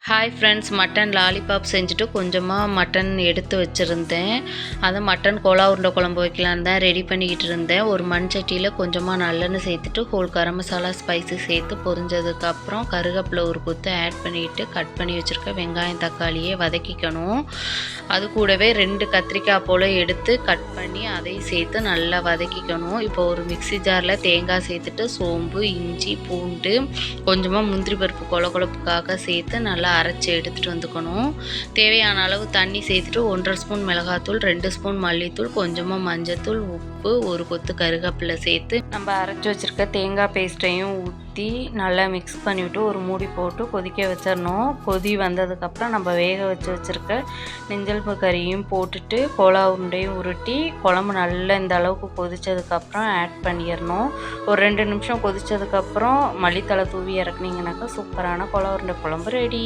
Hi friends, mutton lollipop செஞ்சுட்டு கொஞ்சமாக mutton எடுத்து வச்சுருந்தேன். அதை மட்டன் கோலா உருண்டை குழம்பு வைக்கலான்னு தான் ரெடி பண்ணிக்கிட்டு இருந்தேன். ஒரு மண் சட்டியில் கொஞ்சமாக நல்லெண்ணெய் சேர்த்துட்டு ஹோல் கரம் மசாலா ஸ்பைஸு சேர்த்து பொரிஞ்சதுக்கப்புறம் கருவேப்பிலை ஒரு கொத்து ஆட் பண்ணிவிட்டு கட் பண்ணி வச்சுருக்க வெங்காயம் தக்காளியை வதக்கிக்கணும். அது கூடவே 2 கத்திரிக்காய் போல் எடுத்து கட் பண்ணி அதையும் சேர்த்து நல்லா வதக்கிக்கணும். இப்போ ஒரு மிக்ஸி ஜாரில் தேங்காய் சேர்த்துட்டு சோம்பு, இஞ்சி, பூண்டு, கொஞ்சமாக முந்திரி பருப்பு கொழப்புக்காக சேர்த்து நல்லா அரைச்சி எடுத்துகிட்டு வந்துக்கணும். தேவையான அளவு தண்ணி சேர்த்துட்டு 1.5 ஸ்பூன் மிளகாத்தூள், 2 ஸ்பூன் மல்லித்தூள், கொஞ்சமாக மஞ்சத்தூள், உப்பு, ஒரு கொத்து கருவேப்பிலை சேர்த்து நம்ம அரைச்சி வச்சுருக்க தேங்காய் பேஸ்ட்டையும் ஊற்றி நல்லா மிக்ஸ் பண்ணிவிட்டு ஒரு மூடி போட்டு கொதிக்க வச்சிடணும். கொதி வந்ததுக்கப்புறம் நம்ம வேக வச்சுருக்க நெஞ்சல் கறியும் போட்டுட்டு கோலா உருண்டையும் உருட்டி குழம்பு நல்லா இந்த அளவுக்கு கொதித்ததுக்கப்புறம் ஆட் பண்ணிடணும். ஒரு 2 நிமிஷம் கொதித்ததுக்கப்புறம் மல்லித்தலை தூவி இறக்குனீங்கன்னாக்கா சூப்பரான கோலா உருண்டை குழம்பு ரெடி.